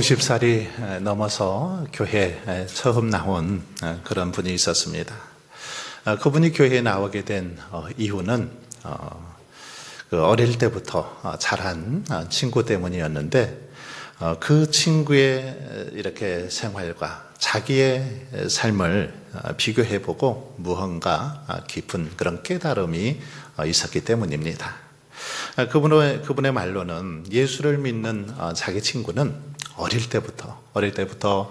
50살이 넘어서 교회에 처음 나온 그런 분이 있었습니다. 그분이 교회에 나오게 된 이유는 그 어릴 때부터 자란 친구 때문이었는데, 그 친구의 이렇게 생활과 자기의 삶을 비교해보고 무언가 깊은 그런 깨달음이 있었기 때문입니다. 그분의 말로는 예수를 믿는 자기 친구는 어릴 때부터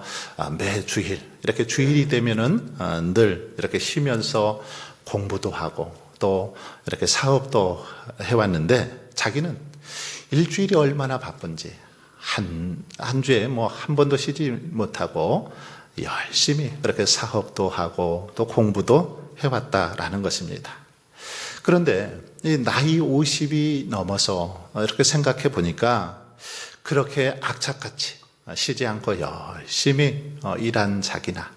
매 주일, 이렇게 주일이 되면은 늘 이렇게 쉬면서 공부도 하고 또 이렇게 사업도 해왔는데, 자기는 일주일이 얼마나 바쁜지 한 주에 한 번도 쉬지 못하고 열심히 그렇게 사업도 하고 또 공부도 해왔다라는 것입니다. 그런데 이 나이 50이 넘어서 이렇게 생각해 보니까 그렇게 악착같이 쉬지 않고 열심히 일한 자기나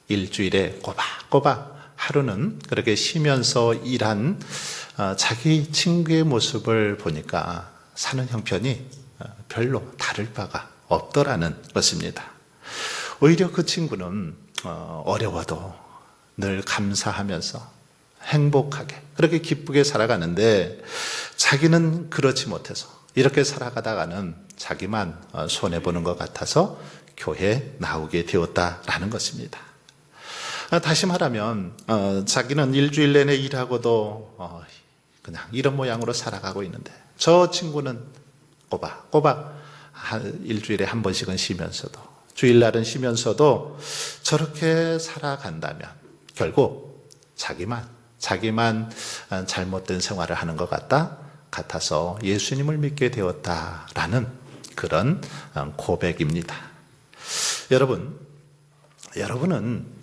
일주일에 꼬박꼬박 하루는 그렇게 쉬면서 일한 자기 친구의 모습을 보니까 사는 형편이 별로 다를 바가 없더라는 것입니다. 오히려 그 친구는 어려워도 늘 감사하면서 행복하게 그렇게 기쁘게 살아가는데, 자기는 그렇지 못해서 이렇게 살아가다가는 자기만 손해보는 것 같아서 교회에 나오게 되었다라는 것입니다. 다시 말하면 자기는 일주일 내내 일하고도 그냥 이런 모양으로 살아가고 있는데, 저 친구는 꼬박꼬박 일주일에 한 번씩은 쉬면서도 주일날은 쉬면서도 저렇게 살아간다면 결국 자기만 잘못된 생활을 하는 것 같아서 예수님을 믿게 되었다라는 그런 고백입니다. 여러분은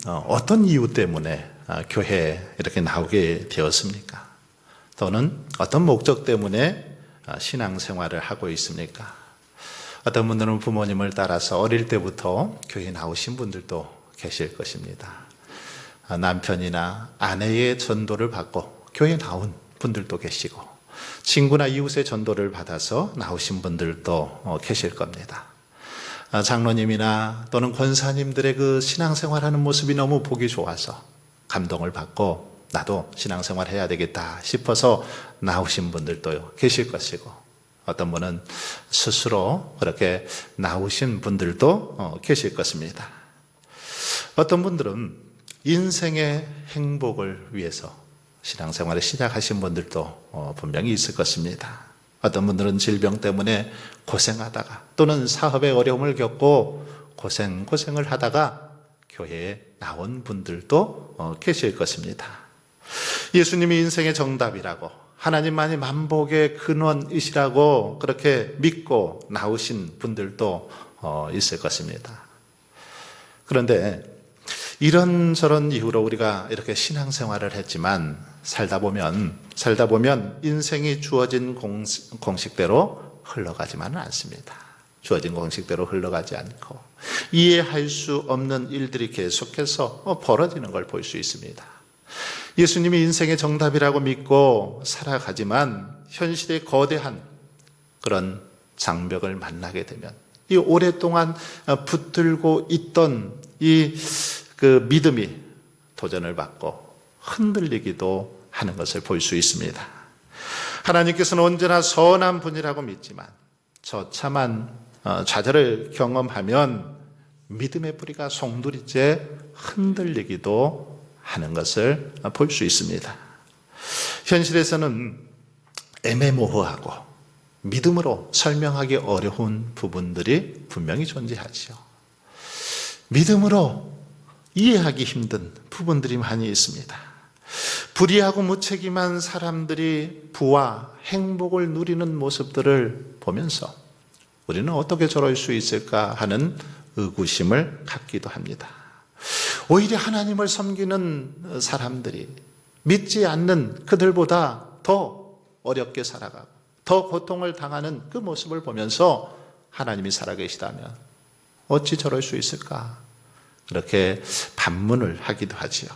어떤 이유 때문에 교회에 이렇게 나오게 되었습니까? 또는 어떤 목적 때문에 신앙생활을 하고 있습니까? 어떤 분들은 부모님을 따라서 어릴 때부터 교회에 나오신 분들도 계실 것입니다. 남편이나 아내의 전도를 받고 교회에 나온 분들도 계시고, 친구나 이웃의 전도를 받아서 나오신 분들도 계실 겁니다. 장로님이나 또는 권사님들의 그 신앙생활하는 모습이 너무 보기 좋아서 감동을 받고 나도 신앙생활 해야 되겠다 싶어서 나오신 분들도 계실 것이고, 어떤 분은 스스로 그렇게 나오신 분들도 계실 것입니다. 어떤 분들은 인생의 행복을 위해서 신앙생활을 시작하신 분들도 분명히 있을 것입니다. 어떤 분들은 질병 때문에 고생하다가 또는 사업에 어려움을 겪고 고생을 하다가 교회에 나온 분들도 계실 것입니다. 예수님이 인생의 정답이라고, 하나님만이 만복의 근원이시라고 그렇게 믿고 나오신 분들도 있을 것입니다. 그런데 이런저런 이유로 우리가 이렇게 신앙생활을 했지만 살다 보면 인생이 주어진 공식대로 흘러가지만은 않습니다. 주어진 공식대로 흘러가지 않고 이해할 수 없는 일들이 계속해서 벌어지는 걸 볼 수 있습니다. 예수님이 인생의 정답이라고 믿고 살아가지만 현실의 거대한 그런 장벽을 만나게 되면 이 오랫동안 붙들고 있던 그 믿음이 도전을 받고 흔들리기도 하는 것을 볼 수 있습니다. 하나님께서는 언제나 선한 분이라고 믿지만 처참한 좌절을 경험하면 믿음의 뿌리가 송두리째 흔들리기도 하는 것을 볼 수 있습니다. 현실에서는 애매모호하고 믿음으로 설명하기 어려운 부분들이 분명히 존재하죠. 믿음으로 이해하기 힘든 부분들이 많이 있습니다. 불의하고 무책임한 사람들이 부와 행복을 누리는 모습들을 보면서 우리는 어떻게 저럴 수 있을까 하는 의구심을 갖기도 합니다. 오히려 하나님을 섬기는 사람들이 믿지 않는 그들보다 더 어렵게 살아가고 더 고통을 당하는 그 모습을 보면서 하나님이 살아계시다면 어찌 저럴 수 있을까? 그렇게 반문을 하기도 하지요.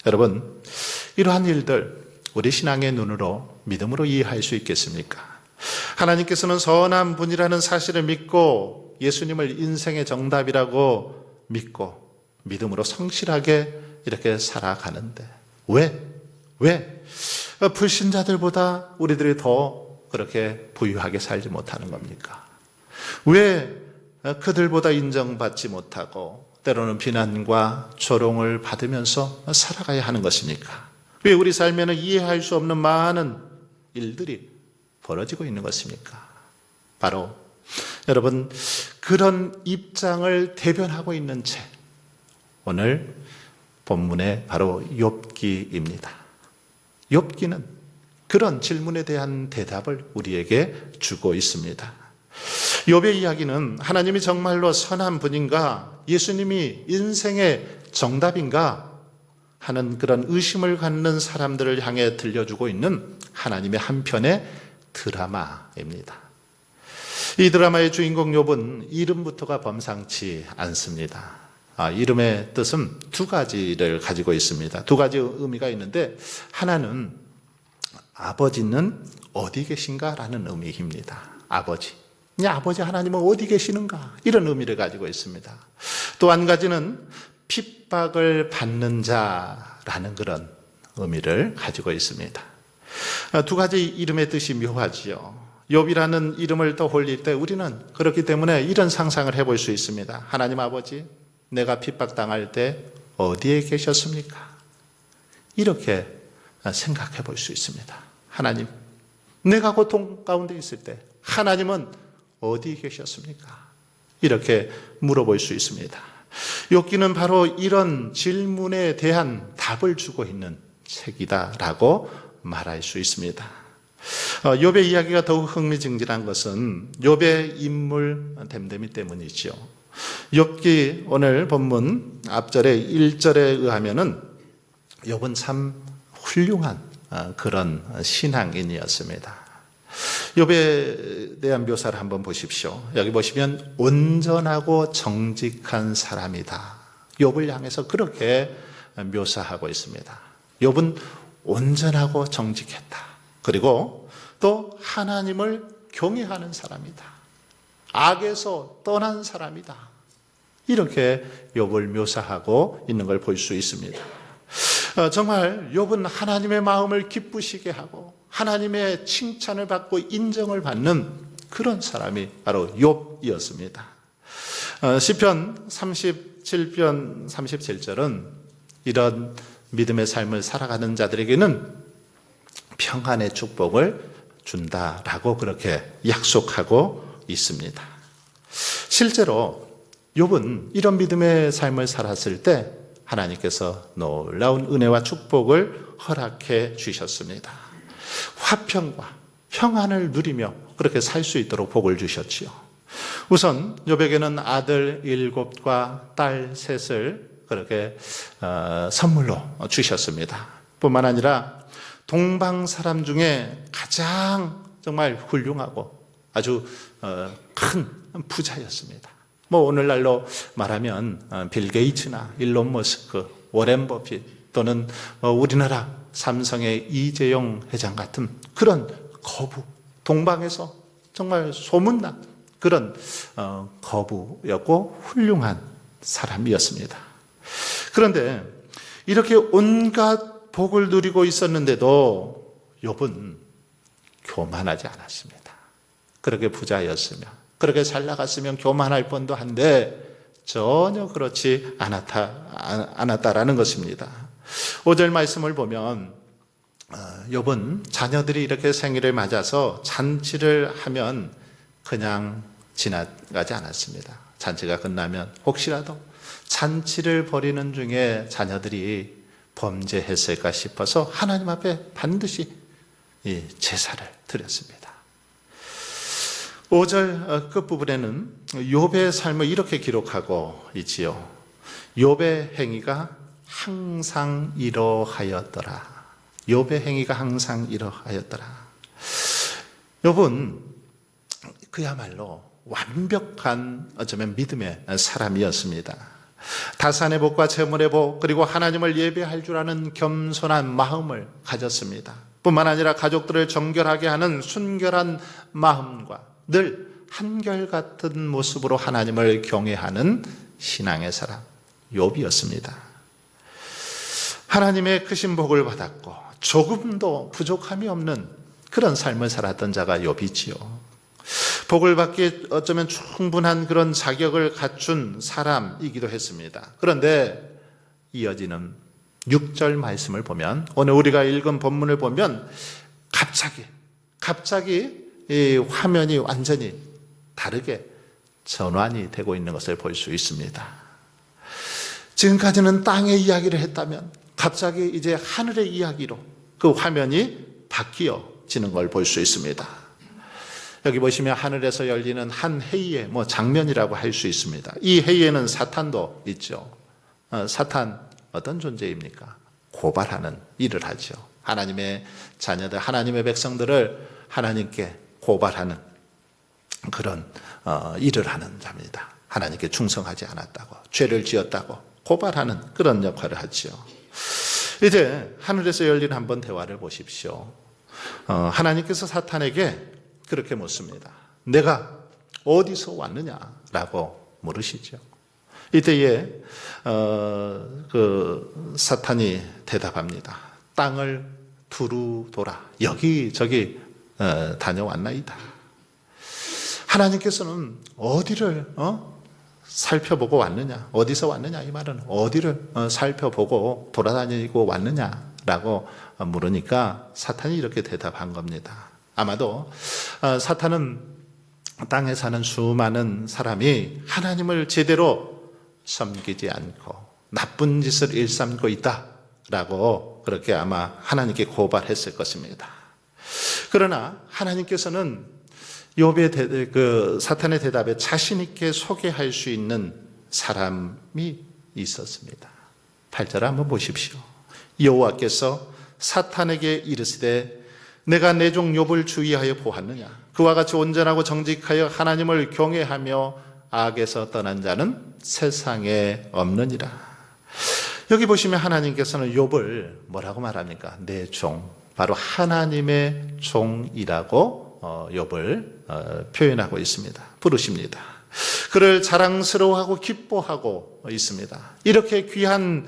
여러분, 이러한 일들 우리 신앙의 눈으로 믿음으로 이해할 수 있겠습니까? 하나님께서는 선한 분이라는 사실을 믿고 예수님을 인생의 정답이라고 믿고 믿음으로 성실하게 이렇게 살아가는데 왜 불신자들보다 우리들이 더 그렇게 부유하게 살지 못하는 겁니까? 왜 그들보다 인정받지 못하고 때로는 비난과 조롱을 받으면서 살아가야 하는 것입니까? 왜 우리 삶에는 이해할 수 없는 많은 일들이 벌어지고 있는 것입니까? 바로 여러분, 그런 입장을 대변하고 있는 책, 오늘 본문의 바로 욥기입니다. 욥기는 그런 질문에 대한 대답을 우리에게 주고 있습니다. 욥의 이야기는 하나님이 정말로 선한 분인가, 예수님이 인생의 정답인가 하는 그런 의심을 갖는 사람들을 향해 들려주고 있는 하나님의 한편의 드라마입니다. 이 드라마의 주인공 욥은 이름부터가 범상치 않습니다. 이름의 뜻은 두 가지를 가지고 있습니다. 두 가지 의미가 있는데, 하나는 아버지는 어디 계신가 라는 의미입니다. 아버지 하나님은 어디 계시는가, 이런 의미를 가지고 있습니다. 또 한 가지는 핍박을 받는 자라는 그런 의미를 가지고 있습니다. 두 가지 이름의 뜻이 묘하지요. 욥이라는 이름을 떠올릴 때 우리는 그렇기 때문에 이런 상상을 해볼 수 있습니다. 하나님 아버지, 내가 핍박당할 때 어디에 계셨습니까? 이렇게 생각해 볼 수 있습니다. 하나님, 내가 고통 가운데 있을 때 하나님은 어디 계셨습니까? 이렇게 물어볼 수 있습니다. 욥기는 바로 이런 질문에 대한 답을 주고 있는 책이다라고 말할 수 있습니다. 욥의 이야기가 더욱 흥미진진한 것은 욥의 인물 됨됨이 때문이죠. 욥기 오늘 본문 앞절의 1절에 의하면은 욥은 참 훌륭한 그런 신앙인이었습니다. 욥에 대한 묘사를 한번 보십시오. 여기 보시면 온전하고 정직한 사람이다. 욥을 향해서 그렇게 묘사하고 있습니다. 욥은 온전하고 정직했다. 그리고 또 하나님을 경외하는 사람이다. 악에서 떠난 사람이다. 이렇게 욥을 묘사하고 있는 걸 볼 수 있습니다. 정말 욥은 하나님의 마음을 기쁘시게 하고 하나님의 칭찬을 받고 인정을 받는 그런 사람이 바로 욥이었습니다. 시편 37편 37절은 이런 믿음의 삶을 살아가는 자들에게는 평안의 축복을 준다라고 그렇게 약속하고 있습니다. 실제로 욥은 이런 믿음의 삶을 살았을 때 하나님께서 놀라운 은혜와 축복을 허락해 주셨습니다. 화평과 평안을 누리며 그렇게 살 수 있도록 복을 주셨지요. 우선 욥에게는 아들 7과 딸 3을 그렇게 선물로 주셨습니다. 뿐만 아니라 동방 사람 중에 가장 정말 훌륭하고 아주 큰 부자였습니다. 오늘날로 말하면 빌 게이츠나 일론 머스크, 워렌 버핏 또는 우리나라 삼성의 이재용 회장 같은 그런 거부, 동방에서 정말 소문난 그런 거부였고 훌륭한 사람이었습니다. 그런데 이렇게 온갖 복을 누리고 있었는데도 욥은 교만하지 않았습니다. 그렇게 부자였으면, 그렇게 잘 나갔으면 교만할 뻔도 한데 전혀 그렇지 않았다라는 것입니다. 5절 말씀을 보면 욥은 자녀들이 이렇게 생일을 맞아서 잔치를 하면 그냥 지나가지 않았습니다. 잔치가 끝나면 혹시라도 잔치를 벌이는 중에 자녀들이 범죄했을까 싶어서 하나님 앞에 반드시 이 제사를 드렸습니다. 5절 끝부분에는 욥의 삶을 이렇게 기록하고 있지요. 욥의 행위가 항상 이러하였더라. 욥의 행위가 항상 이러하였더라. 욥은 그야말로 완벽한 어쩌면 믿음의 사람이었습니다. 다산의 복과 재물의 복, 그리고 하나님을 예배할 줄 아는 겸손한 마음을 가졌습니다. 뿐만 아니라 가족들을 정결하게 하는 순결한 마음과 늘 한결같은 모습으로 하나님을 경외하는 신앙의 사람 욥이었습니다. 하나님의 크신 복을 받았고 조금도 부족함이 없는 그런 삶을 살았던 자가 욥이지요. 복을 받기에 어쩌면 충분한 그런 자격을 갖춘 사람이기도 했습니다. 그런데 이어지는 6절 말씀을 보면, 오늘 우리가 읽은 본문을 보면 갑자기 이 화면이 완전히 다르게 전환이 되고 있는 것을 볼 수 있습니다. 지금까지는 땅의 이야기를 했다면 갑자기 이제 하늘의 이야기로 그 화면이 바뀌어지는 걸 볼 수 있습니다. 여기 보시면 하늘에서 열리는 한 회의의 장면이라고 할 수 있습니다. 이 회의에는 사탄도 있죠. 사탄 어떤 존재입니까? 고발하는 일을 하죠. 하나님의 자녀들, 하나님의 백성들을 하나님께 고발하는 그런 일을 하는 자입니다. 하나님께 충성하지 않았다고, 죄를 지었다고 고발하는 그런 역할을 하죠. 이제 하늘에서 열린 한번 대화를 보십시오. 하나님께서 사탄에게 그렇게 묻습니다. 내가 어디서 왔느냐라고 물으시죠. 이때에 그 사탄이 대답합니다. 땅을 두루 돌아 여기저기 다녀왔나이다. 하나님께서는 어디를 살펴보고 왔느냐, 어디서 왔느냐, 이 말은 어디를 살펴보고 돌아다니고 왔느냐라고 물으니까 사탄이 이렇게 대답한 겁니다. 아마도 사탄은 땅에 사는 수많은 사람이 하나님을 제대로 섬기지 않고 나쁜 짓을 일삼고 있다라고 그렇게 아마 하나님께 고발했을 것입니다. 그러나 하나님께서는 욥의 그 사탄의 대답에 자신 있게 소개할 수 있는 사람이 있었습니다. 8절 한번 보십시오. 여호와께서 사탄에게 이르시되 내가 내 종 욥을 주의하여 보았느냐? 그와 같이 온전하고 정직하여 하나님을 경외하며 악에서 떠난 자는 세상에 없느니라. 여기 보시면 하나님께서는 욥을 뭐라고 말합니까? 내 종, 바로 하나님의 종이라고 욥을 표현하고 있습니다. 부르십니다. 그를 자랑스러워하고 기뻐하고 있습니다. 이렇게 귀한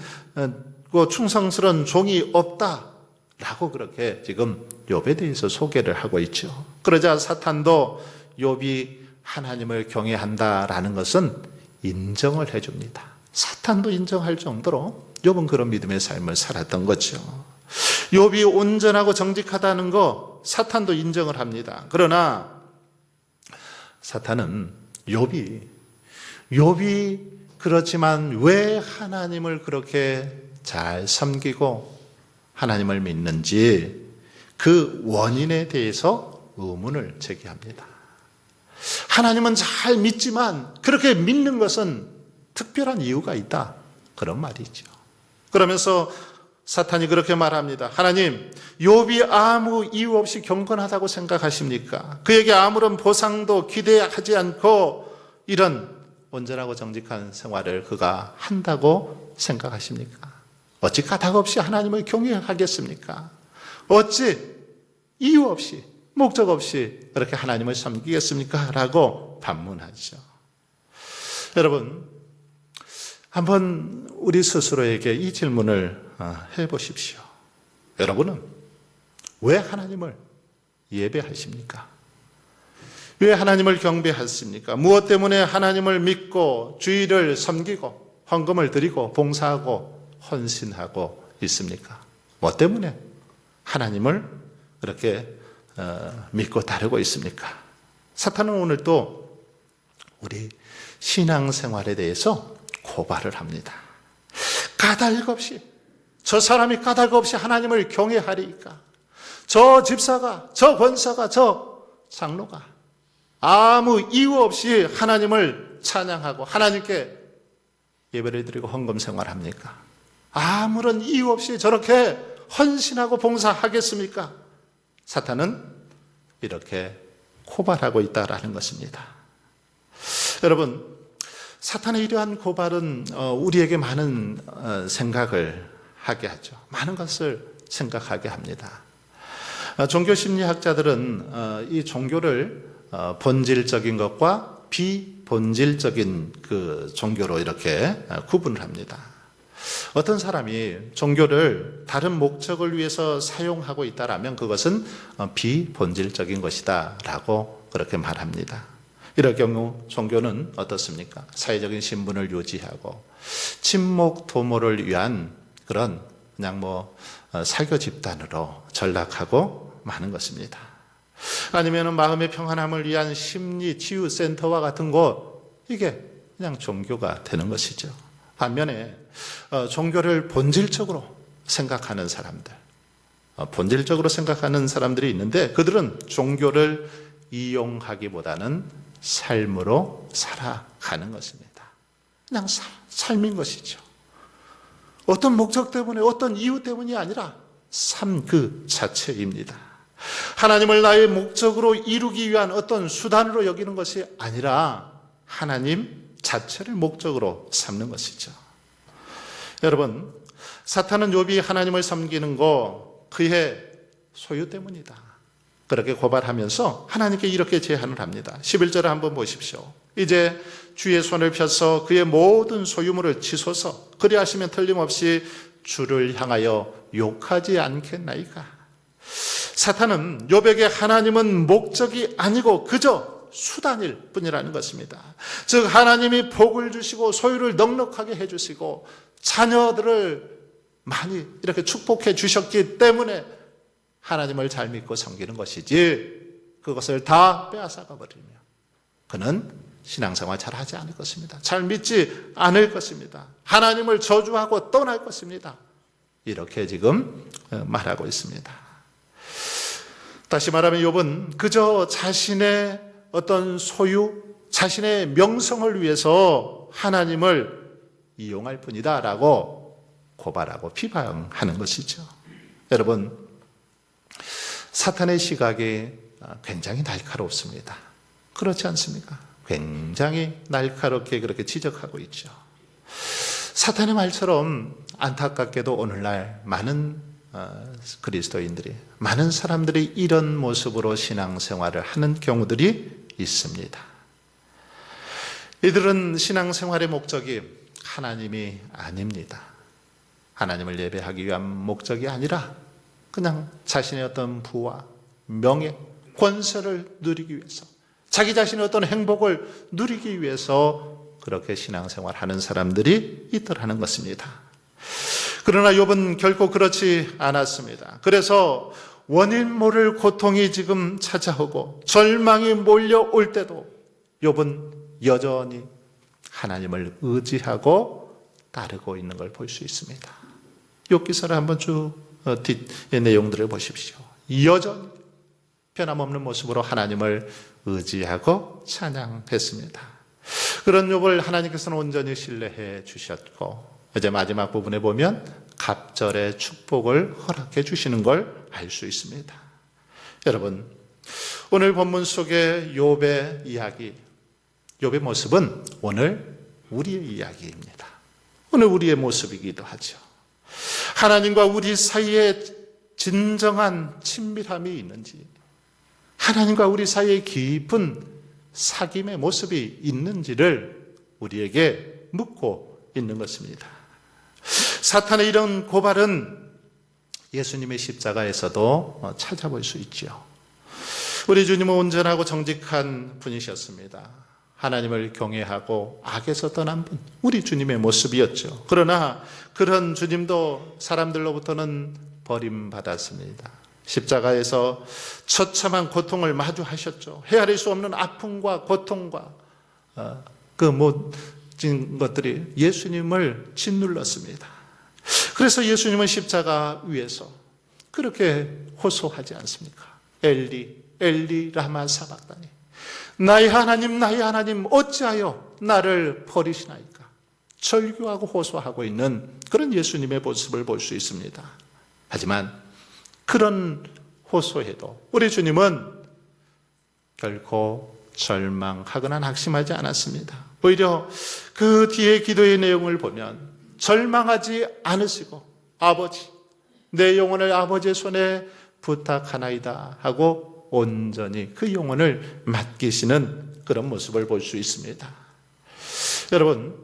충성스러운 종이 없다라고 그렇게 지금 욥에 대해서 소개를 하고 있죠. 그러자 사탄도 욥이 하나님을 경외한다라는 것은 인정을 해줍니다. 사탄도 인정할 정도로 욥은 그런 믿음의 삶을 살았던 거죠. 욥이 온전하고 정직하다는 거 사탄도 인정을 합니다. 그러나 사탄은 욥이 그렇지만 왜 하나님을 그렇게 잘 섬기고 하나님을 믿는지 그 원인에 대해서 의문을 제기합니다. 하나님은 잘 믿지만 그렇게 믿는 것은 특별한 이유가 있다, 그런 말이죠. 그러면서 사탄이 그렇게 말합니다. 하나님, 욥이 아무 이유 없이 경건하다고 생각하십니까? 그에게 아무런 보상도 기대하지 않고 이런 온전하고 정직한 생활을 그가 한다고 생각하십니까? 어찌 까닭 없이 하나님을 경외하겠습니까? 어찌 이유 없이 목적 없이 그렇게 하나님을 섬기겠습니까? 라고 반문하죠. 여러분, 한번 우리 스스로에게 이 질문을 해보십시오. 여러분은 왜 하나님을 예배하십니까? 왜 하나님을 경배하십니까? 무엇 때문에 하나님을 믿고 주의를 섬기고 헌금을 드리고 봉사하고 헌신하고 있습니까? 뭐 때문에 하나님을 그렇게 믿고 따르고 있습니까? 사탄은 오늘 또 우리 신앙생활에 대해서 고발을 합니다. 까닭없이, 저 사람이 까닭없이 하나님을 경외하리까? 저 집사가, 저 권사가, 저 장로가 아무 이유 없이 하나님을 찬양하고 하나님께 예배를 드리고 헌금 생활합니까? 아무런 이유 없이 저렇게 헌신하고 봉사하겠습니까? 사탄은 이렇게 고발하고 있다라는 것입니다. 여러분, 사탄의 이러한 고발은 우리에게 많은 생각을 하게 하죠. 많은 것을 생각하게 합니다. 종교 심리학자들은 이 종교를 본질적인 것과 비본질적인 그 종교로 이렇게 구분을 합니다. 어떤 사람이 종교를 다른 목적을 위해서 사용하고 있다라면 그것은 비본질적인 것이다 라고 그렇게 말합니다. 이럴 경우 종교는 어떻습니까? 사회적인 신분을 유지하고 친목 도모를 위한 그런 그냥 사교 집단으로 전락하고 마는 것입니다. 아니면 마음의 평안함을 위한 심리 치유 센터와 같은 곳, 이게 그냥 종교가 되는 것이죠. 반면에 종교를 본질적으로 생각하는 사람들, 본질적으로 생각하는 사람들이 있는데 그들은 종교를 이용하기보다는 삶으로 살아가는 것입니다. 그냥 삶인 것이죠. 어떤 목적 때문에 어떤 이유 때문이 아니라 삶 그 자체입니다. 하나님을 나의 목적으로 이루기 위한 어떤 수단으로 여기는 것이 아니라 하나님 자체를 목적으로 삼는 것이죠. 여러분, 사탄은 욥이 하나님을 섬기는 거 그의 소유 때문이다, 그렇게 고발하면서 하나님께 이렇게 제안을 합니다. 11절을 한번 보십시오. 이제 주의 손을 펴서 그의 모든 소유물을 치소서. 그리하시면 틀림없이 주를 향하여 욕하지 않겠나이까. 사탄은 욥에게 하나님은 목적이 아니고 그저 수단일 뿐이라는 것입니다. 즉 하나님이 복을 주시고 소유를 넉넉하게 해주시고 자녀들을 많이 이렇게 축복해 주셨기 때문에 하나님을 잘 믿고 섬기는 것이지, 그것을 다 빼앗아가 버리면 그는 신앙생활 잘 하지 않을 것입니다. 잘 믿지 않을 것입니다. 하나님을 저주하고 떠날 것입니다. 이렇게 지금 말하고 있습니다. 다시 말하면 욥은 그저 자신의 어떤 소유, 자신의 명성을 위해서 하나님을 이용할 뿐이다 라고 고발하고 비방하는 것이죠. 여러분, 사탄의 시각이 굉장히 날카롭습니다. 그렇지 않습니까? 굉장히 날카롭게 그렇게 지적하고 있죠. 사탄의 말처럼 안타깝게도 오늘날 많은 그리스도인들이, 많은 사람들이 이런 모습으로 신앙생활을 하는 경우들이 있습니다. 이들은 신앙생활의 목적이 하나님이 아닙니다. 하나님을 예배하기 위한 목적이 아니라 그냥 자신의 어떤 부와 명예, 권세를 누리기 위해서, 자기 자신의 어떤 행복을 누리기 위해서 그렇게 신앙생활하는 사람들이 있더라는 것입니다. 그러나 욥은 결코 그렇지 않았습니다. 그래서 원인 모를 고통이 지금 찾아오고 절망이 몰려올 때도 욥은 여전히 하나님을 의지하고 따르고 있는 걸 볼 수 있습니다. 욥 기사를 한번 쭉 뒤의 내용들을 보십시오. 여전히 변함없는 모습으로 하나님을 의지하고 찬양했습니다. 그런 욥을 하나님께서는 온전히 신뢰해 주셨고, 이제 마지막 부분에 보면 갑절의 축복을 허락해 주시는 걸 알 수 있습니다. 여러분, 오늘 본문 속의 욥의 이야기, 욥의 모습은 오늘 우리의 이야기입니다. 오늘 우리의 모습이기도 하죠. 하나님과 우리 사이에 진정한 친밀함이 있는지, 하나님과 우리 사이에 깊은 사귐의 모습이 있는지를 우리에게 묻고 있는 것입니다. 사탄의 이런 고발은 예수님의 십자가에서도 찾아볼 수 있죠. 우리 주님은 온전하고 정직한 분이셨습니다. 하나님을 경외하고 악에서 떠난 분, 우리 주님의 모습이었죠. 그러나 그런 주님도 사람들로부터는 버림받았습니다. 십자가에서 처참한 고통을 마주하셨죠. 헤아릴 수 없는 아픔과 고통과 그 모든 것들이 예수님을 짓눌렀습니다. 그래서 예수님은 십자가 위에서 그렇게 호소하지 않습니까? 엘리 엘리 라마 사박다니, 나의 하나님 어찌하여 나를 버리시나이까. 절규하고 호소하고 있는 그런 예수님의 모습을 볼 수 있습니다. 하지만 그런 호소에도 우리 주님은 결코 절망하거나 낙심하지 않았습니다. 오히려 그 뒤에 기도의 내용을 보면 절망하지 않으시고, 아버지, 내 영혼을 아버지의 손에 부탁하나이다 하고 온전히 그 영혼을 맡기시는 그런 모습을 볼 수 있습니다. 여러분,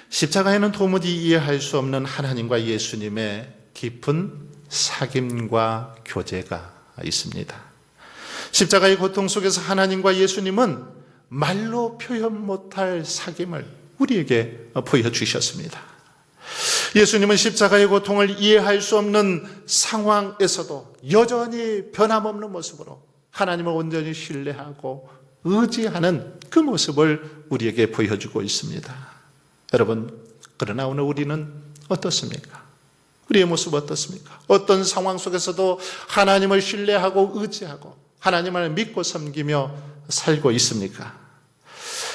십자가에는 도무지 이해할 수 없는 하나님과 예수님의 깊은 사귐과 교제가 있습니다. 십자가의 고통 속에서 하나님과 예수님은 말로 표현 못할 사귐을 우리에게 보여주셨습니다. 예수님은 십자가의 고통을 이해할 수 없는 상황에서도 여전히 변함없는 모습으로 하나님을 온전히 신뢰하고 의지하는 그 모습을 우리에게 보여주고 있습니다. 여러분, 그러나 오늘 우리는 어떻습니까? 우리의 모습 어떻습니까? 어떤 상황 속에서도 하나님을 신뢰하고 의지하고 하나님을 믿고 섬기며 살고 있습니까?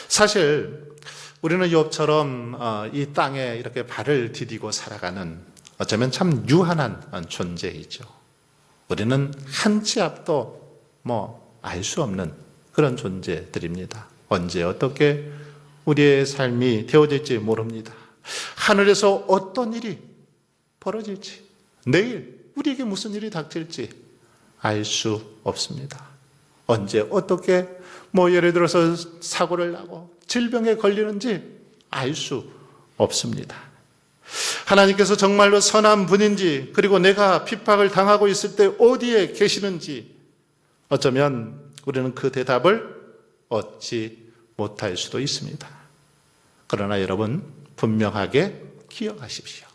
사실 우리는 욥처럼 이 땅에 이렇게 발을 디디고 살아가는 어쩌면 참 유한한 존재이죠. 우리는 한 치 앞도 알 수 없는 그런 존재들입니다. 언제 어떻게 우리의 삶이 되어질지 모릅니다. 하늘에서 어떤 일이 벌어질지, 내일 우리에게 무슨 일이 닥칠지 알 수 없습니다. 언제 어떻게 예를 들어서 사고를 나고 질병에 걸리는지 알 수 없습니다. 하나님께서 정말로 선한 분인지, 그리고 내가 핍박을 당하고 있을 때 어디에 계시는지 어쩌면 우리는 그 대답을 얻지 못할 수도 있습니다. 그러나 여러분, 분명하게 기억하십시오.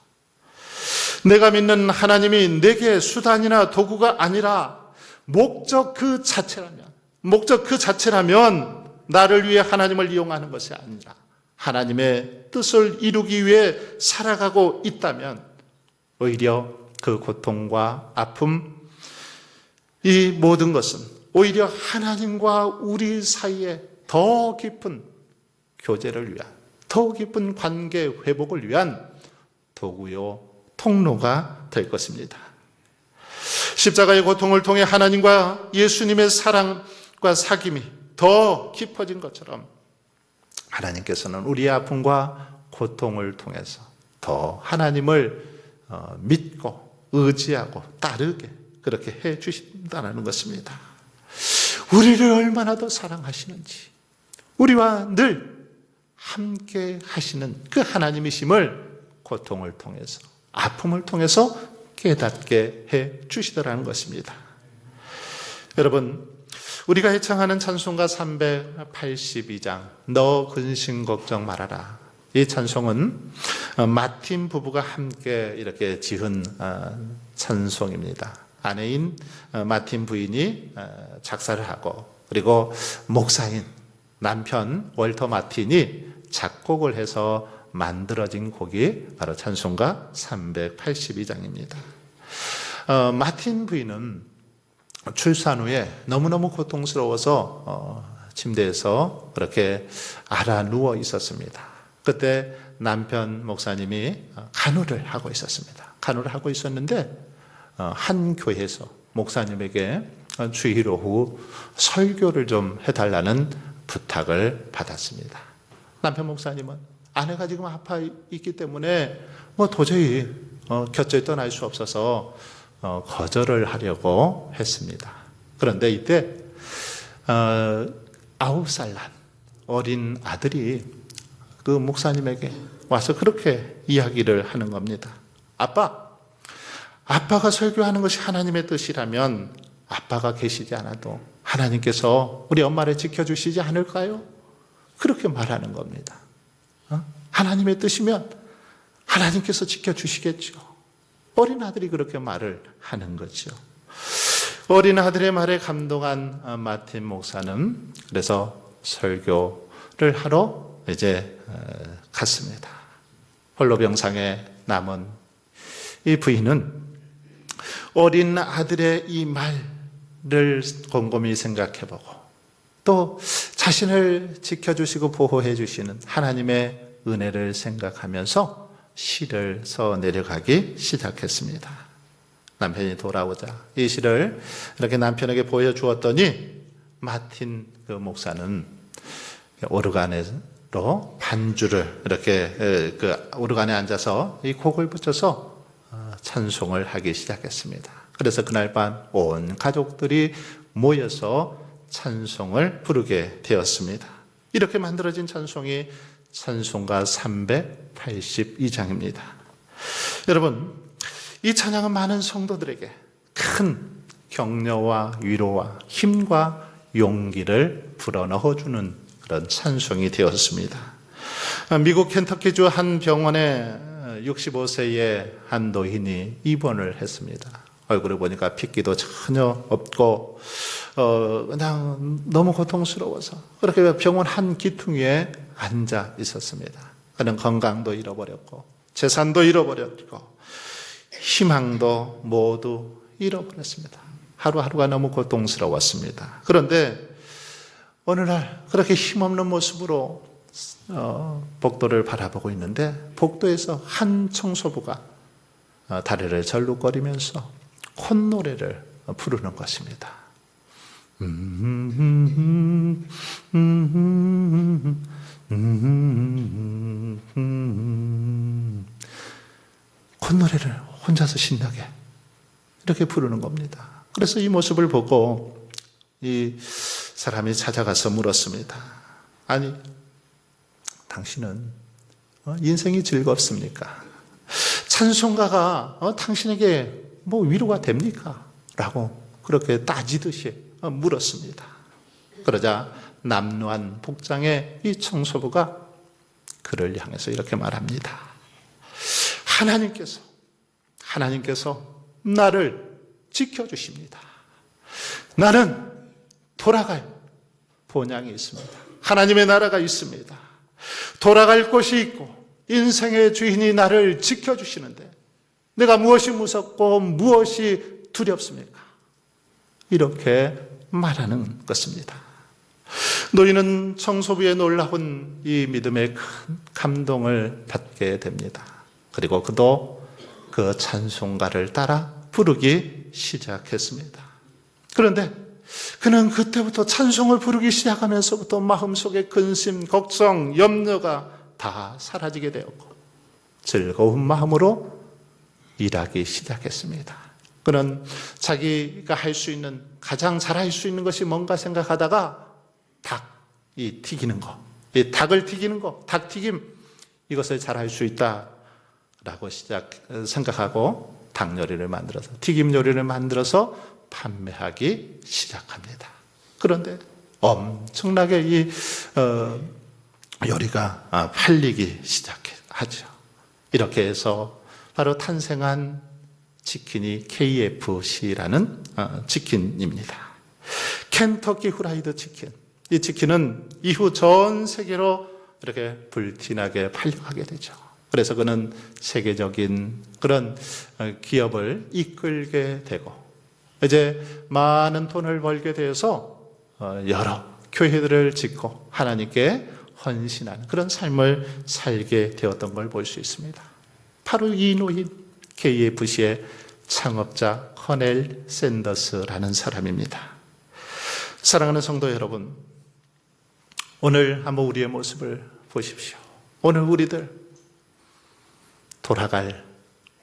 내가 믿는 하나님이 내게 수단이나 도구가 아니라 목적 그 자체라면 나를 위해 하나님을 이용하는 것이 아니라 하나님의 뜻을 이루기 위해 살아가고 있다면 오히려 그 고통과 아픔, 이 모든 것은 오히려 하나님과 우리 사이에 더 깊은 교제를 위한, 더 깊은 관계 회복을 위한 도구요, 통로가 될 것입니다. 십자가의 고통을 통해 하나님과 예수님의 사랑과 사귐이 더 깊어진 것처럼 하나님께서는 우리의 아픔과 고통을 통해서 더 하나님을 믿고 의지하고 따르게 그렇게 해 주신다는 것입니다. 우리를 얼마나 더 사랑하시는지, 우리와 늘 함께 하시는 그 하나님이심을 고통을 통해서, 아픔을 통해서 깨닫게 해 주시더라는 것입니다. 여러분, 우리가 애창하는 찬송가 382장 너 근심 걱정 말아라, 이 찬송은 마틴 부부가 함께 이렇게 지은 찬송입니다. 아내인 마틴 부인이 작사를 하고, 그리고 목사인 남편 월터 마틴이 작곡을 해서 만들어진 곡이 바로 찬송가 382장입니다. 마틴 부인은 출산 후에 너무너무 고통스러워서 침대에서 그렇게 알아 누워 있었습니다. 그때 남편 목사님이 간호를 하고 있었습니다. 간호를 하고 있었는데 한 교회에서 목사님에게 주일 오후 설교를 좀 해달라는 부탁을 받았습니다. 남편 목사님은 아내가 지금 아파 있기 때문에 도저히 곁을 떠날 수 없어서 거절을 하려고 했습니다. 그런데 이때 9살 난 어린 아들이 그 목사님에게 와서 그렇게 이야기를 하는 겁니다. 아빠가 설교하는 것이 하나님의 뜻이라면 아빠가 계시지 않아도 하나님께서 우리 엄마를 지켜주시지 않을까요? 그렇게 말하는 겁니다. 하나님의 뜻이면 하나님께서 지켜주시겠죠. 어린 아들이 그렇게 말을 하는 거죠. 어린 아들의 말에 감동한 마틴 목사는 그래서 설교를 하러 이제 갔습니다. 홀로 병상에 남은 이 부인은 어린 아들의 이 말을 곰곰이 생각해보고 또 자신을 지켜주시고 보호해 주시는 하나님의 은혜를 생각하면서 시를 써 내려가기 시작했습니다. 남편이 돌아오자 이 시를 이렇게 남편에게 보여주었더니 마틴 그 목사는 오르간으로 반주를 이렇게 그 오르간에 앉아서 이 곡을 붙여서 찬송을 하기 시작했습니다. 그래서 그날 밤 온 가족들이 모여서 찬송을 부르게 되었습니다. 이렇게 만들어진 찬송이 찬송가 382장입니다. 여러분, 이 찬양은 많은 성도들에게 큰 격려와 위로와 힘과 용기를 불어넣어주는 그런 찬송이 되었습니다. 미국 켄터키주 한 병원에 65세의 한 노인이 입원을 했습니다. 얼굴을 보니까 핏기도 전혀 없고 그냥 너무 고통스러워서 그렇게 병원 한 기퉁 위에 앉아 있었습니다. 그는 건강도 잃어버렸고 재산도 잃어버렸고 희망도 모두 잃어버렸습니다. 하루하루가 너무 고통스러웠습니다. 그런데 어느 날 그렇게 힘없는 모습으로 복도를 바라보고 있는데 복도에서 한 청소부가 다리를 절룩거리면서 콧노래를 부르는 것입니다. 콧노래를 혼자서 신나게 이렇게 부르는 겁니다. 그래서 이 모습을 보고 이 사람이 찾아가서 물었습니다. 아니, 당신은 인생이 즐겁습니까? 찬송가가 당신에게 뭐 위로가 됩니까? 라고 그렇게 따지듯이 물었습니다. 그러자 남루한 복장의 이 청소부가 그를 향해서 이렇게 말합니다. 하나님께서 나를 지켜주십니다. 나는 돌아갈 본향이 있습니다. 하나님의 나라가 있습니다. 돌아갈 곳이 있고 인생의 주인이 나를 지켜주시는데 내가 무엇이 무섭고 무엇이 두렵습니까? 이렇게 말하는 것입니다. 노인은 청소부의 놀라운 이 믿음에 큰 감동을 받게 됩니다. 그리고 그도 그 찬송가를 따라 부르기 시작했습니다. 그런데 그는 그때부터 찬송을 부르기 시작하면서부터 마음속에 근심, 걱정, 염려가 다 사라지게 되었고 즐거운 마음으로 일하기 시작했습니다. 그는 자기가 할 수 있는, 가장 잘할 수 있는 것이 뭔가 생각하다가 닭이 튀기는 거, 이 닭을 튀기는 거, 닭튀김, 이것을 잘할 수 있다라고 생각하고 닭 요리를 만들어서, 튀김 요리를 만들어서 판매하기 시작합니다. 그런데 엄청나게 이 요리가 팔리기 시작하죠. 이렇게 해서 바로 탄생한 치킨이 KFC라는 치킨입니다. 켄터키 후라이드 치킨. 이 치킨은 이후 전 세계로 이렇게 불티나게 팔려가게 되죠. 그래서 그는 세계적인 그런 기업을 이끌게 되고 이제 많은 돈을 벌게 되어서 여러 교회들을 짓고 하나님께 헌신하는 그런 삶을 살게 되었던 걸 볼 수 있습니다. 바로 이 노인 KFC의 창업자 커넬 샌더스라는 사람입니다. 사랑하는 성도 여러분, 오늘 한번 우리의 모습을 보십시오. 오늘 우리들 돌아갈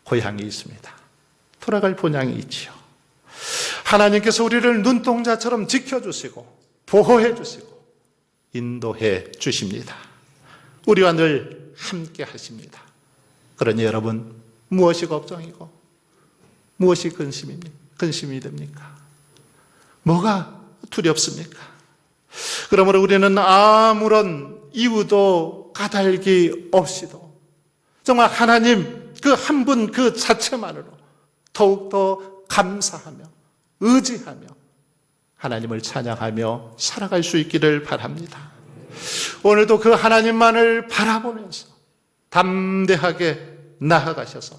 고향이 있습니다. 돌아갈 본향이 있지요. 하나님께서 우리를 눈동자처럼 지켜주시고 보호해 주시고 인도해 주십니다. 우리와 늘 함께 하십니다. 그러니 여러분, 무엇이 걱정이고 무엇이 근심이 됩니까? 뭐가 두렵습니까? 그러므로 우리는 아무런 이유도 까닭이 없이도 정말 하나님 그 한 분 그 자체만으로 더욱더 감사하며 의지하며 하나님을 찬양하며 살아갈 수 있기를 바랍니다. 오늘도 그 하나님만을 바라보면서 담대하게 나아가셔서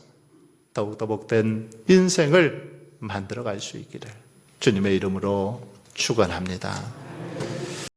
더욱더 복된 인생을 만들어갈 수 있기를 주님의 이름으로 축원합니다.